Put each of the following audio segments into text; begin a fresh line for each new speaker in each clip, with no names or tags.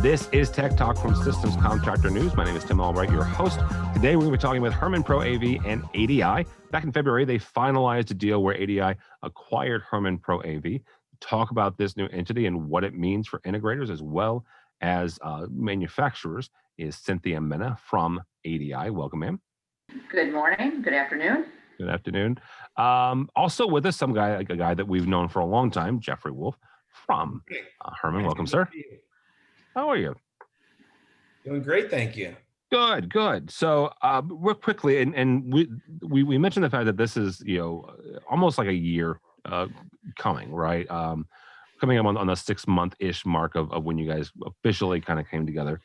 This is Tech Talk from Systems Contractor News. My name is Tim Albright, your host. Today, we're going to be talking with Herman Pro AV and ADI. Back in February, they finalized a deal where ADI acquired Herman Pro AV. Talk about this new entity and what it means for integrators as well as manufacturers is Cynthia Menna from ADI. Welcome, ma'am.
Good morning. Good afternoon.
Good afternoon. Also with us, a guy that we've known for a long time, Jeffrey Wolf from Herman. Welcome, sir. How are you?
Doing great, thank you.
Good. So real quickly, and we mentioned the fact that this is almost like a year coming, right? Coming up on the 6-month-ish mark of when you guys officially kind of came together.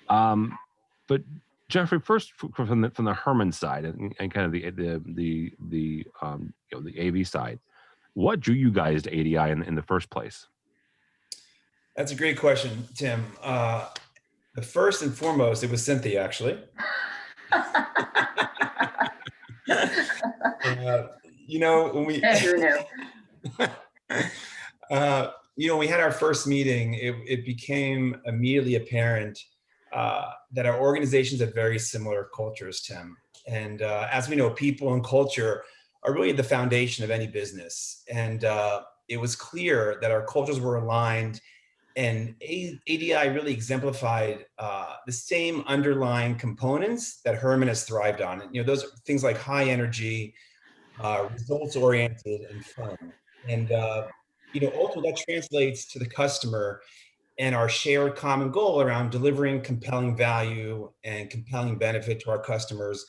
But Jeffrey, first from the Herman side and kind of the AV side, what drew you guys to ADI in the first place?
That's a great question, Tim. The first and foremost, it was Cynthia, actually. When we when we had our first meeting, it became immediately apparent that our organizations have very similar cultures, Tim. And as we know, people and culture are really the foundation of any business. And it was clear that our cultures were aligned, and ADI really exemplified the same underlying components that Herman has thrived on. And, those are things like high energy, results-oriented, and fun. And ultimately that translates to the customer and our shared common goal around delivering compelling value and compelling benefit to our customers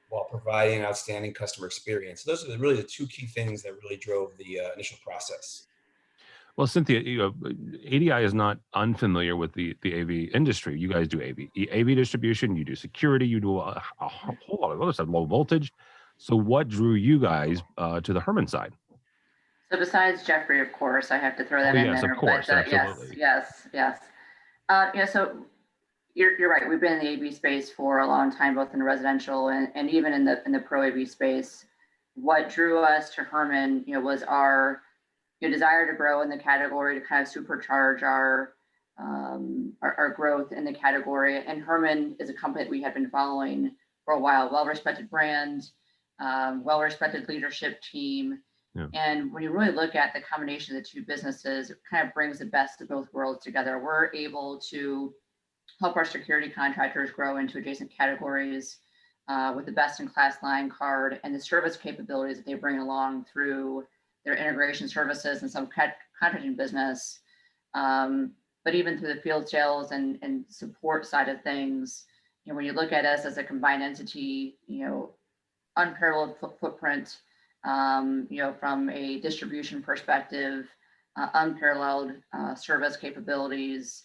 while providing an outstanding customer experience. So those are really the two key things that really drove the initial process.
Well, Cynthia, ADI is not unfamiliar with the AV industry. You guys do AV distribution, you do security, you do a whole lot of other stuff, low voltage. So what drew you guys to the Herman side?
So besides Jeffrey, of course, I have to throw that in there.
Yes, of course, absolutely.
Yes. So you're right. We've been in the AV space for a long time, both in the residential and even in the pro AV space. What drew us to Herman, was our desire to grow in the category, to kind of supercharge our growth in the category. And Herman is a company that we have been following for a while. Well-respected brand, well-respected leadership team. Yeah. And when you really look at the combination of the two businesses, it kind of brings the best of both worlds together. We're able to help our security contractors grow into adjacent categories with the best-in-class line card and the service capabilities that they bring along through their integration services and some contracting business. But even through the field sales and support side of things, when you look at us as a combined entity, unparalleled footprint, from a distribution perspective, unparalleled service capabilities,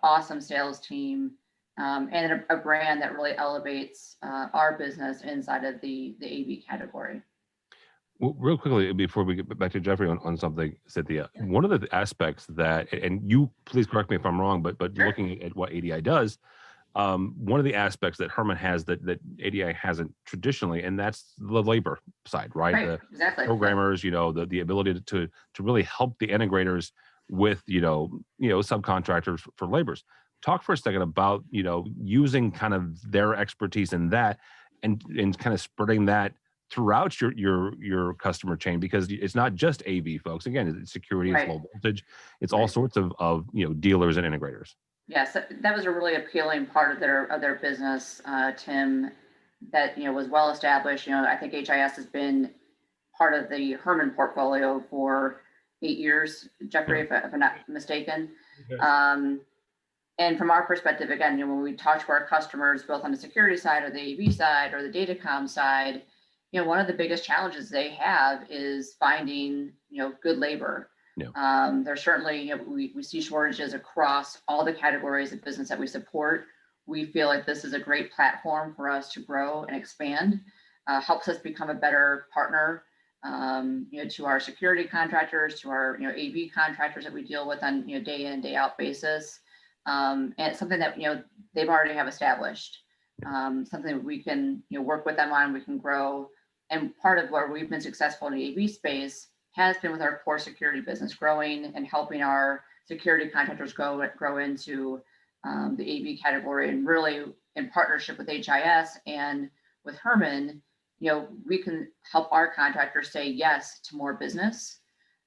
awesome sales team, and a brand that really elevates our business inside of the AV category.
Well, real quickly, before we get back to Jeffrey on something, Cynthia, one of the aspects that, and you please correct me if I'm wrong, but sure. Looking at what ADI does, one of the aspects that Herman has that ADI hasn't traditionally, and that's the labor side, right?
Exactly.
Programmers, the ability to really help the integrators with, subcontractors for labors. Talk for a second about, using kind of their expertise in that and kind of spreading that throughout your customer chain, because it's not just AV folks. Again, it's security, right. It's low voltage, it's all sorts of dealers and integrators.
Yes, that was a really appealing part of their business, Tim, that was well established. I think HIS has been part of the Herman portfolio for 8 years, Jeffrey, if I'm not mistaken. Okay. And from our perspective, again, when we talk to our customers, both on the security side or the AV side or the datacom side, one of the biggest challenges they have is finding, good labor. Yeah. There's certainly, we see shortages across all the categories of business that we support. We feel like this is a great platform for us to grow and expand, helps us become a better partner, to our security contractors, to our, AV contractors that we deal with on, day in, day out basis. And it's something that, they've already have established, something that we can, work with them on, we can grow. And part of where we've been successful in the AV space has been with our core security business, growing and helping our security contractors grow into the AV category, and really in partnership with HIS and with Herman, we can help our contractors say yes to more business.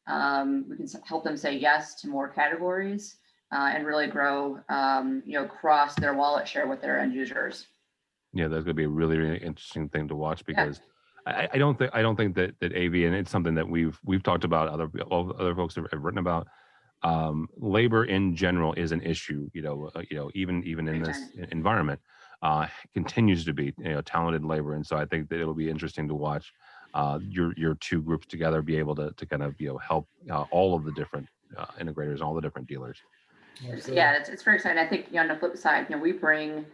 We can help them say yes to more categories and really grow, across their wallet share with their end users.
Yeah, that's going to be a really, really interesting thing to watch because I don't think that AV, and it's something that we've talked about, other folks have written about. Labor in general is an issue, even in this environment, continues to be, talented labor. And so I think that it'll be interesting to watch your two groups together be able to kind of, help all of the different integrators, all the different dealers.
Absolutely.
Yeah, it's very exciting. I think, on the flip side, we bring,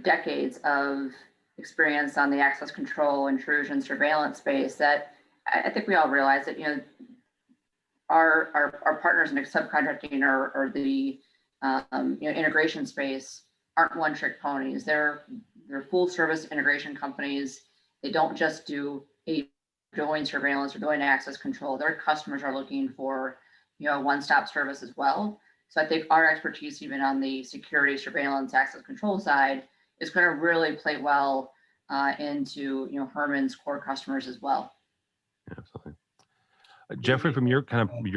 decades of experience on the access control, intrusion, surveillance space that I think we all realize that, our partners in subcontracting or the integration space aren't one-trick ponies. They're full service integration companies. They don't just doing surveillance or doing access control. Their customers are looking for one-stop service as well. So I think our expertise, even on the security, surveillance, access control side, is going to really play well into Herman's core customers as well.
Absolutely. Jeffrey, from your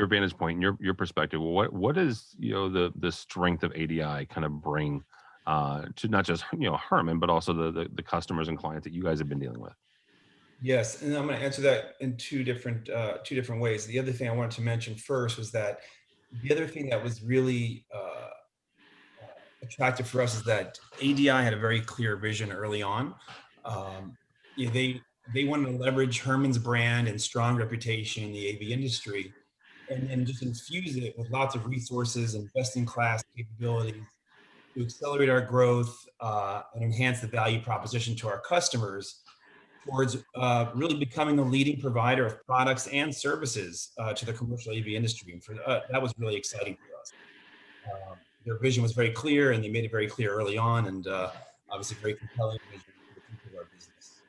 vantage point, your perspective, what is the strength of ADI kind of bring to not just Herman, but also the customers and clients that you guys have been dealing with?
Yes, and I'm going to answer that in two different ways. The other thing I wanted to mention first was that the other thing that was really attractive for us is that ADI had a very clear vision early on. They wanted to leverage Herman's brand and strong reputation in the AV industry, and then just infuse it with lots of resources and best-in-class capabilities to accelerate our growth and enhance the value proposition to our customers towards really becoming a leading provider of products and services to the commercial AV industry. And for that was really exciting for us. Their vision was very clear, and they made it very clear early on, and obviously very compelling vision for the future of our business.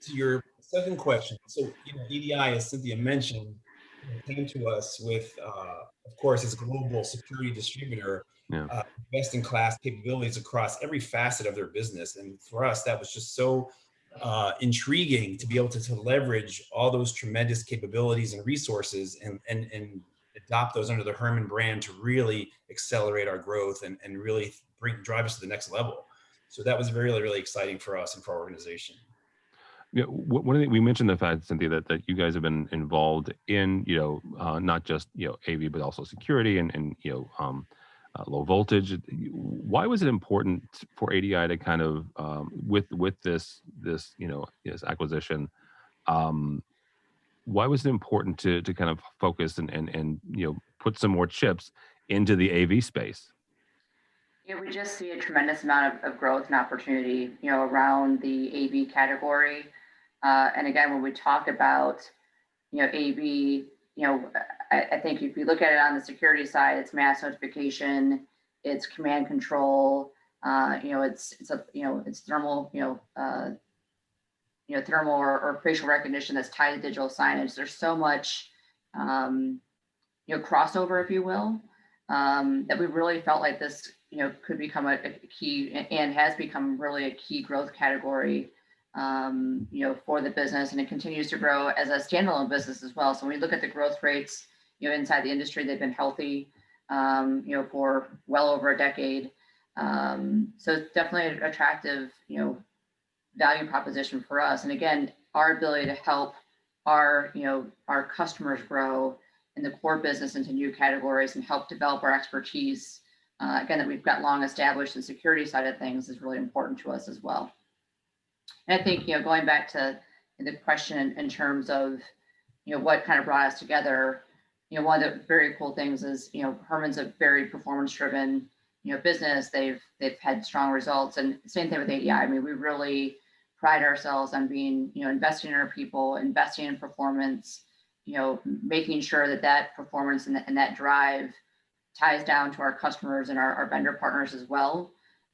To your second question, so EDI, as Cynthia mentioned, came to us with, of course, as a global security distributor, best-in-class capabilities across every facet of their business. And for us, that was just so intriguing to be able to leverage all those tremendous capabilities and resources and adopt those under the Herman brand to really accelerate our growth and really drive us to the next level. So that was very, really exciting for us and for our organization.
Yeah, we mentioned the fact, Cynthia, that you guys have been involved in, not just AV, but also security and low voltage. Why was it important for ADI to kind of with this acquisition? Why was it important to kind of focus and put some more chips into the AV space?
We just see a tremendous amount of growth and opportunity, around the AV category. And again, when we talk about, AV, I think if you look at it on the security side, it's mass notification, it's command control, it's thermal, thermal or facial recognition that's tied to digital signage. There's so much, crossover, if you will, that we really felt like this, could become a key and has become really a key growth category, for the business, and it continues to grow as a standalone business as well. So when we look at the growth rates, inside the industry, they've been healthy, for well over a decade. So it's definitely an attractive, value proposition for us. And again, our ability to help our customers grow in the core business into new categories and help develop our expertise, again, that we've got long established the security side of things is really important to us as well. And I think, going back to the question in terms of, what kind of brought us together, one of the very cool things is, Herman's a very performance driven, business. They've had strong results, and same thing with ADI. I mean, we really pride ourselves on being, investing in our people, investing in performance, making sure that performance and that drive ties down to our customers and our vendor partners as well.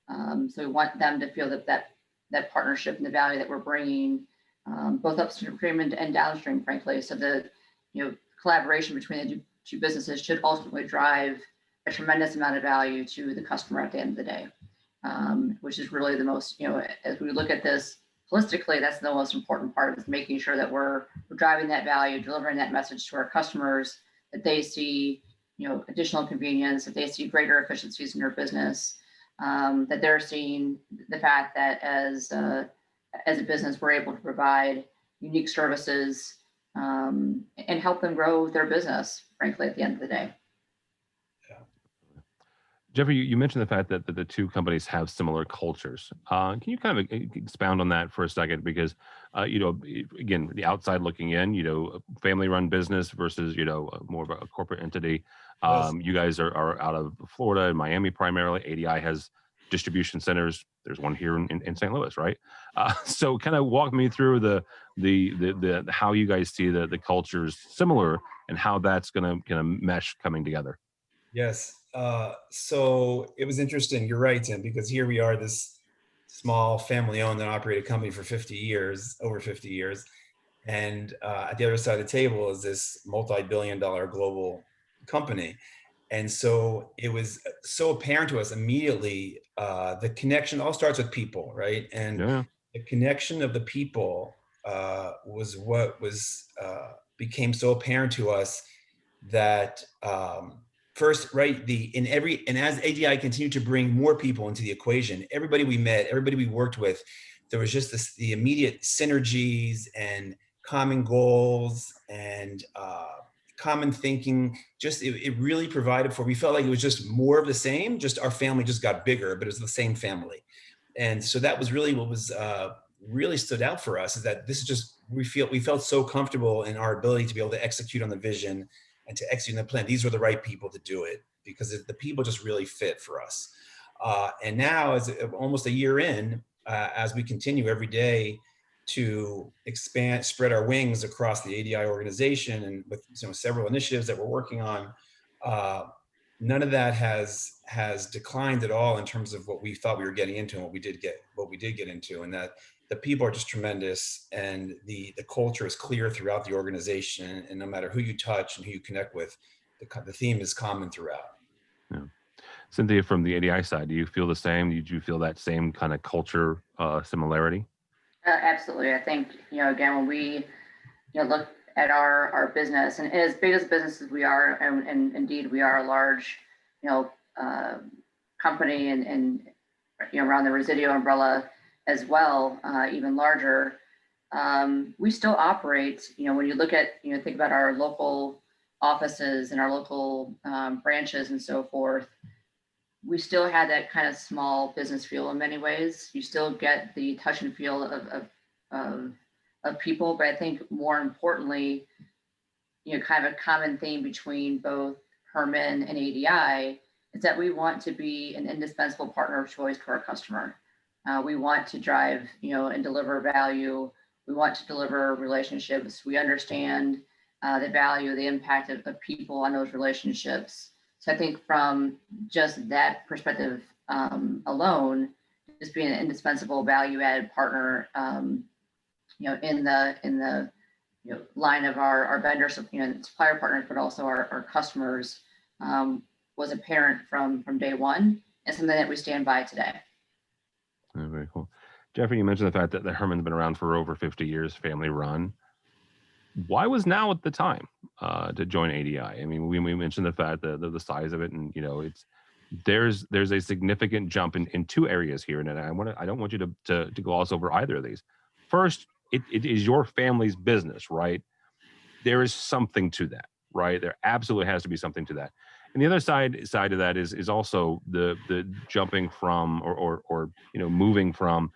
So we want them to feel that partnership and the value that we're bringing, both upstream and downstream, frankly. So the collaboration between the to businesses should ultimately drive a tremendous amount of value to the customer at the end of the day, which is really the most, as we look at this holistically, that's the most important part, is making sure that we're driving that value, delivering that message to our customers, that they see, additional convenience, that they see greater efficiencies in their business, that they're seeing the fact that as a business, we're able to provide unique services and help them grow their business, frankly, at the end of the day.
Jeffrey, you mentioned the fact that the two companies have similar cultures. Can you kind of expound on that for a second? Because, again, the outside looking in, family-run business versus, more of a corporate entity.
Yes.
You guys are out of Florida and Miami primarily. ADI has distribution centers. There's one here in St. Louis, right? So kind of walk me through the how you guys see the cultures similar and how that's going to mesh coming together.
Yes. So it was interesting. You're right, Tim, because here we are, this small family-owned and operated company for 50 years, over 50 years. And at the other side of the table is this multi-billion-dollar global company. And so it was so apparent to us immediately, the connection all starts with people, right? And
Yeah.
the connection of the people was what became so apparent to us that first, right, and as ADI continued to bring more people into the equation, everybody we met, everybody we worked with, there was just the immediate synergies and common goals and common thinking. Just it really provided for. We felt like it was just more of the same. Just our family just got bigger, but it was the same family, and so that was really what was really stood out for us. Is that this is just we felt so comfortable in our ability to be able to execute on the vision and to execute on the plan. These were the right people to do it because the people just really fit for us. And now, as almost a year in, as we continue every day to expand, spread our wings across the ADI organization, and with several initiatives that we're working on, none of that has declined at all in terms of what we thought we were getting into and what we did get into, and that the people are just tremendous, and the culture is clear throughout the organization, and no matter who you touch and who you connect with, the theme is common throughout.
Yeah. Cynthia, from the ADI side, do you feel the same? Did you feel that same kind of culture similarity?
Absolutely. I think, again, when we, look at our business, and as big as a business as we are, and indeed we are a large, company and around the Residio umbrella as well, even larger, we still operate, when you look at, think about our local offices and our local branches and so forth, we still had that kind of small business feel in many ways. You still get the touch and feel of people, but I think more importantly, kind of a common theme between both Herman and ADI is that we want to be an indispensable partner of choice to our customer. We want to drive, and deliver value. We want to deliver relationships. We understand the value, the impact of people on those relationships. So I think from just that perspective alone, just being an indispensable value-added partner, in the line of our vendors, supplier partners, but also our customers, was apparent from day one, and something that we stand by today.
Oh, very cool. Jeffrey, you mentioned the fact that Herman's been around for over 50 years, family run. Why was now at the time to join ADI? I mean, we mentioned the fact that the size of it, and there's a significant jump in two areas here, and I don't want you to gloss over either of these. First, it is your family's business, right? There is something to that, right? There absolutely has to be something to that. And the other side of that is also the jumping from or moving from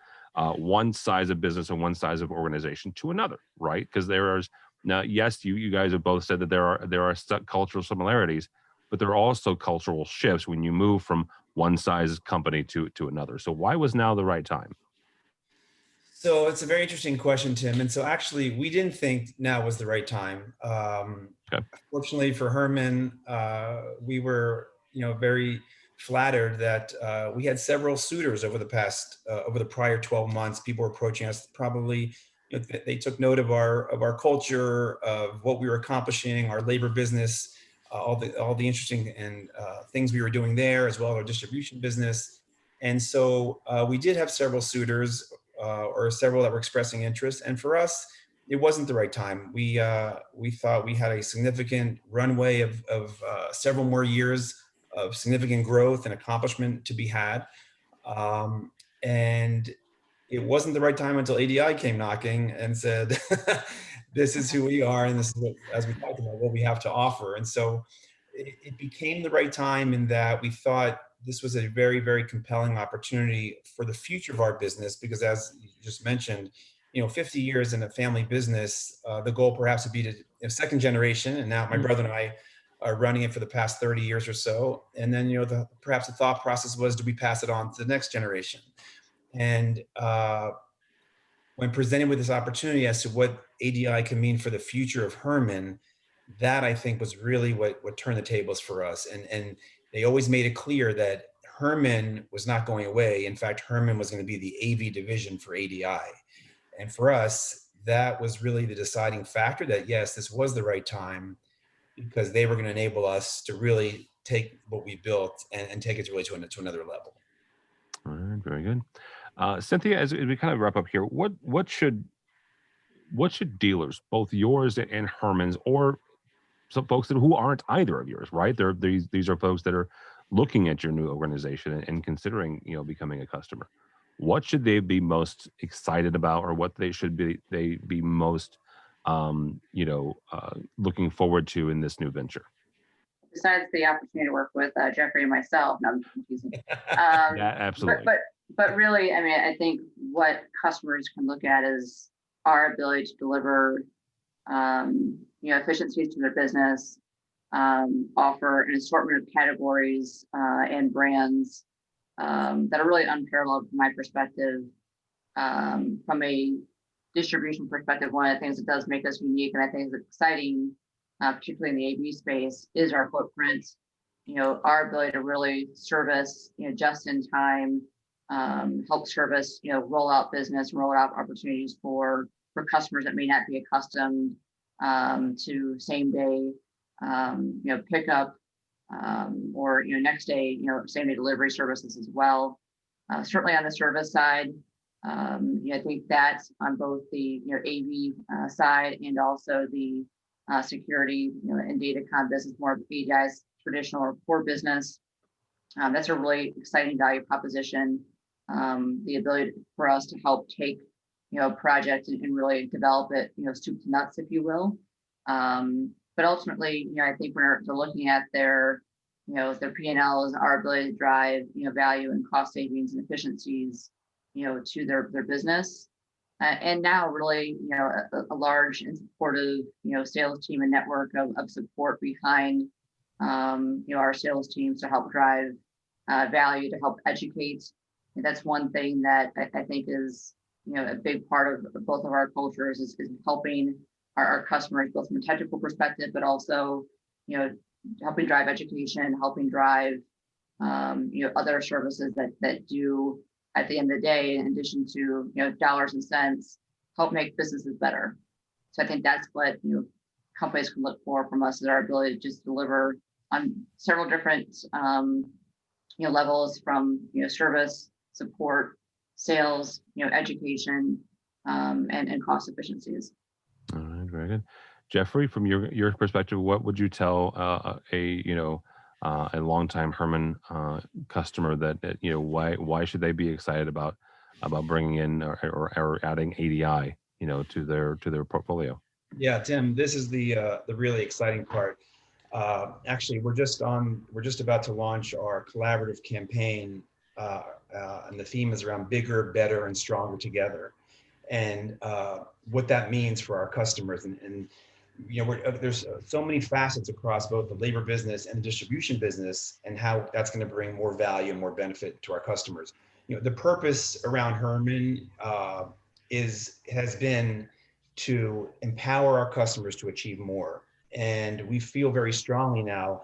one size of business and one size of organization to another, right? Because now, yes, you guys have both said that there are cultural similarities, but there are also cultural shifts when you move from one size company to another. So why was now the right time?
So it's a very interesting question, Tim. And so actually, we didn't think now was the right time.
Okay.
Fortunately for Herman, we were, very flattered that we had several suitors over the prior 12 months. People were approaching us. Probably, they took note of our culture, of what we were accomplishing, our labor business, all the interesting and things we were doing there, as well as our distribution business. And so we did have several suitors or several that were expressing interest. And for us, it wasn't the right time. We thought we had a significant runway of several more years of significant growth and accomplishment to be had. And it wasn't the right time until ADI came knocking and said, this is who we are. And this is what, as we talked about, what we have to offer. And so it became the right time in that we thought this was a very, very compelling opportunity for the future of our business, because as you just mentioned, 50 years in a family business, the goal perhaps would be to second generation. And now my brother and I are running it for the past 30 years or so. And then, perhaps the thought process was, do we pass it on to the next generation? And when presented with this opportunity as to what ADI can mean for the future of Herman, that I think was really what turned the tables for us. And they always made it clear that Herman was not going away. In fact, Herman was going to be the AV division for ADI. And for us, that was really the deciding factor that, yes, this was the right time, because they were going to enable us to really take what we built and take it really to another level.
All right, very good. Cynthia, as we kind of wrap up here, what should dealers, both yours and Herman's, or some folks who aren't either of yours, right? These are folks that are looking at your new organization and considering, becoming a customer. What should they be most excited about, or what they be most, looking forward to in this new venture?
Besides the opportunity to work with Jeffrey and myself, no, I'm confusing.
Yeah, absolutely.
But really, I mean, I think what customers can look at is our ability to deliver, efficiencies to their business, offer an assortment of categories and brands that are really unparalleled from my perspective. From a distribution perspective, one of the things that does make us unique, and I think is exciting, particularly in the AV space, is our footprint. Our ability to really service, just in time, help service, roll out business, roll out opportunities for customers that may not be accustomed to same day, pickup, or next day, same day delivery services as well. Certainly on the service side, I think that's on both the AV side and also the security, and datacom business, more of ADI's traditional or core business. That's a really exciting value proposition. The ability for us to help take, a project and really develop it, soup to nuts, if you will. But ultimately, I think when they're looking at their P&Ls, our ability to drive, value and cost savings and efficiencies, to their business. And now really, a large and supportive, sales team and network of support behind, our sales teams to help drive value, to help educate. And that's one thing that I think is, a big part of both of our cultures is helping our customers, both from a technical perspective, but also, helping drive education, helping drive, other services that do, at the end of the day, in addition to, dollars and cents, help make businesses better. So I think that's what, companies can look for from us, is our ability to just deliver on several different, levels, from, service, support, sales, education, and cost efficiencies.
All right, very good. Jeffrey, from your perspective, what would you tell a longtime Herman customer that why should they be excited about bringing in or adding ADI to their portfolio?
Yeah, Tim, this is the really exciting part. Actually, we're just about to launch our collaborative campaign, and the theme is around bigger, better, and stronger together. And what that means for our customers, and there's so many facets across both the labor business and the distribution business, and how that's going to bring more value and more benefit to our customers. The purpose around Herman has been to empower our customers to achieve more, and we feel very strongly now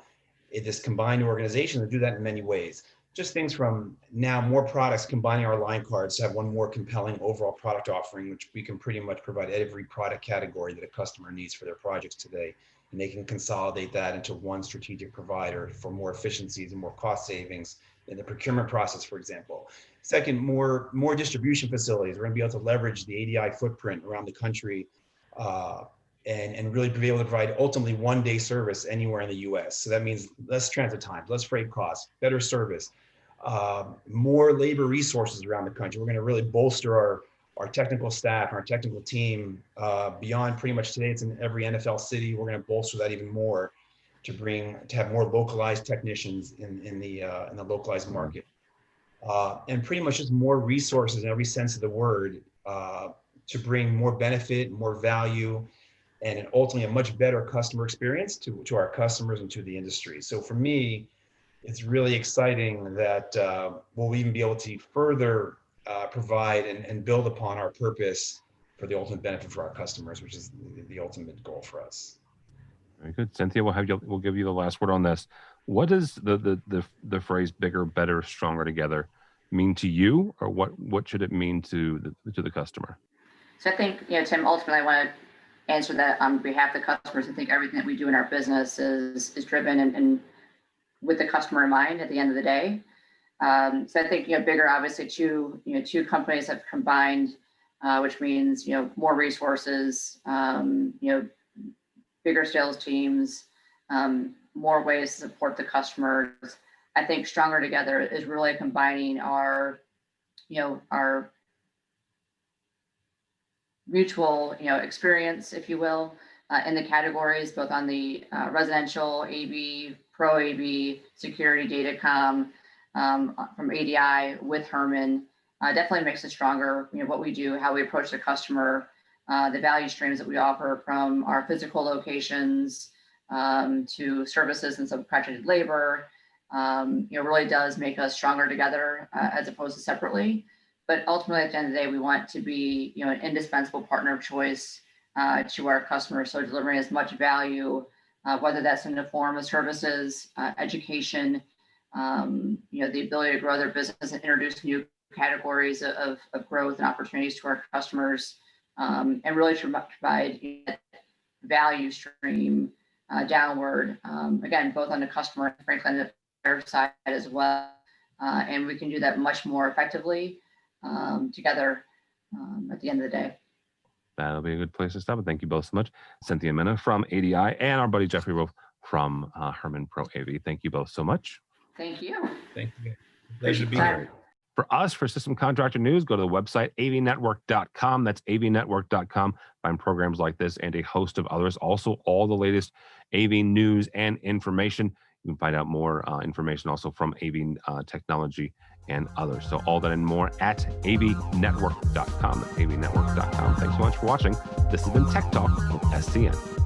in this combined organization to do that in many ways. Just things from now more products, combining our line cards to have one more compelling overall product offering, which we can pretty much provide every product category that a customer needs for their projects today. and they can consolidate that into one strategic provider for more efficiencies and more cost savings in the procurement process, for example. Second, more distribution facilities. We're going to be able to leverage the ADI footprint around the country and really be able to provide ultimately one-day service anywhere in the US. So that means less transit time, less freight costs, better service, more labor resources around the country. We're going to really bolster our technical staff, our technical team beyond pretty much today. It's in every NFL city. We're going to bolster that even more to have more localized technicians in the localized market. And pretty much just more resources in every sense of the word to bring more benefit, more value, and ultimately a much better customer experience to our customers and to the industry. So for me, it's really exciting that we'll even be able to further provide and build upon our purpose for the ultimate benefit for our customers, which is the ultimate goal for us.
Very good. Cynthia, we'll give you the last word on this. What does the phrase "bigger, better, stronger together" mean to you, or what should it mean to the customer?
So I think, Tim, ultimately I want to answer that on behalf of the customers. I think everything that we do in our business is driven and with the customer in mind at the end of the day. So I think, bigger, obviously two companies have combined, which means, more resources, bigger sales teams, more ways to support the customers. I think stronger together is really combining our mutual, experience, if you will, in the categories, both on the residential, AV, pro AV, security, datacom, from ADI with Herman, definitely makes it stronger. What we do, how we approach the customer, the value streams that we offer from our physical locations to services and subcontracted labor, really does make us stronger together as opposed to separately. But ultimately, at the end of the day, we want to be, an indispensable partner of choice to our customers. So delivering as much value, whether that's in the form of services, education, the ability to grow their business and introduce new categories of growth and opportunities to our customers, and really to provide value stream downward, again, both on the customer and frankly on the buyer side as well. And we can do that much more effectively together at the end of the day.
That'll be a good place to stop. And thank you both so much. Cynthia Menna from ADI and our buddy Jeffrey Wolf from Herman Pro AV. Thank you both so much.
Thank you.
Thank you. Pleasure to be here.
For us, for System Contractor News, go to the website, avnetwork.com. That's avnetwork.com. Find programs like this and a host of others. Also, all the latest AV news and information. You can find out more information also from AV Technology and others. So all that and more at avnetwork.com. That's avnetwork.com. Thanks so much for watching. This has been Tech Talk with SCN.